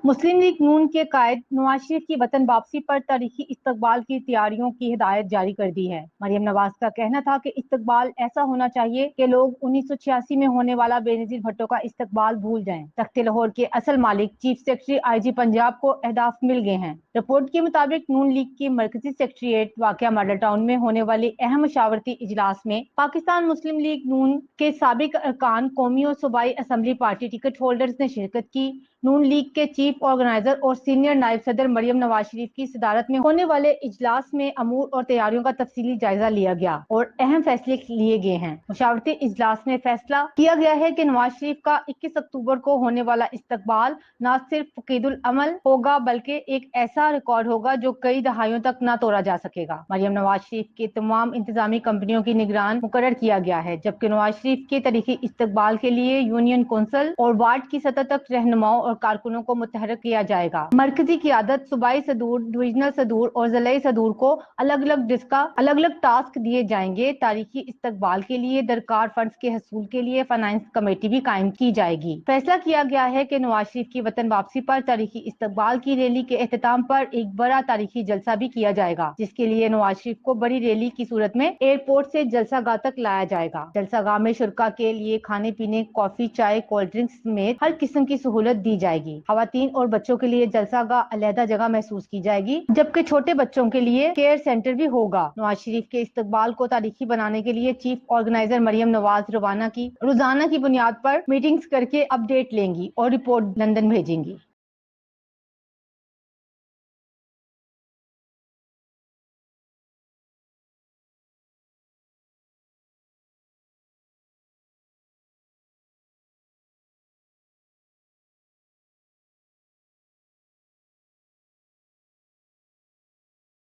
मुस्लिम league नून के कायद नवाज शरीफ की वतन वापसी पर तारीखी इस्तकबाल की तैयारियों की हिदायत जारी कर दी है। मरियम नवाज का कहना था कि इस्तकबाल ऐसा होना चाहिए कि लोग 1986 में होने वाला बेनजीर भुट्टो का इस्तकबाल भूल जाएं। तख्ते लाहौर के असल मालिक चीफ सेक्रेटरी आईजी पंजाब को अहदाफ मिल गए हैं। रिपोर्ट के मुताबिक नून लीग की मरकजी सेक्रेटरीट वाक़या मॉडल टाउन में होने वाली अहम मशावरती इजलास में पाकिस्तान मुस्लिम लीग नून के साबिक अरकान, कौमी और सूबाई असम्बली पार्टी टिकट होल्डर्स ने शिरकत की। नून लीग के चीफ ऑर्गेनाइजर और सीनियर नायब सदर मरियम नवाज शरीफ की सदारत में होने वाले इजलास में अमूर और तैयारियों का तफसीली जायजा लिया गया और अहम फैसले लिए गए हैं। मुशावरती इजलास में फैसला किया गया है कि नवाज शरीफ का 21 अक्टूबर को होने वाला इस्तकबाल न सिर्फ फकीदुल अमल होगा बल्कि एक ऐसा रिकॉर्ड होगा जो कई दहाइयों तक न तोड़ा जा सकेगा। मरियम नवाज शरीफ के तमाम इंतजामी कंपनियों की निगरान मुकर्रर किया गया है, जबकि नवाज शरीफ के तरीके इस्तकबाल के लिए यूनियन कौंसिल और वार्ड की सतह तक रहनुमाओं और कारकुनों को मुतहर्रिक किया जाएगा। मरकजी क़ियादत, सूबाई सदूर, डिविजनल सदूर और ज़िलाई सदूर को अलग अलग टास्क दिए जाएंगे। तारीखी इस्तकबाल के लिए दरकार फंड्स के हसूल के लिए फाइनेंस कमेटी भी कायम की जाएगी। फैसला किया गया है कि नवाज शरीफ की वतन वापसी पर तारीखी इस्तकबाल की रैली के एहतमाम पर एक बड़ा तारीखी जलसा भी किया जाएगा, जिसके लिए नवाज शरीफ को बड़ी रैली की सूरत में एयरपोर्ट से जलसागाह तक लाया जाएगा। जलसागाह में शुरका के लिए खाने पीने, कॉफी, चाय, कोल्ड ड्रिंक्स समेत हर किस्म की सहूलत दी जाएगी। खवातीन और बच्चों के लिए जलसागाह अलहदा जगह महसूस की जाएगी, जबकि छोटे बच्चों के लिए केयर सेंटर भी होगा। नवाज शरीफ के इस्तकबाल को तारीखी बनाने के लिए चीफ ऑर्गेनाइजर मरियम नवाज रोजाना की बुनियाद पर मीटिंग्स करके अपडेट लेंगी और रिपोर्ट लंदन भेजेंगी।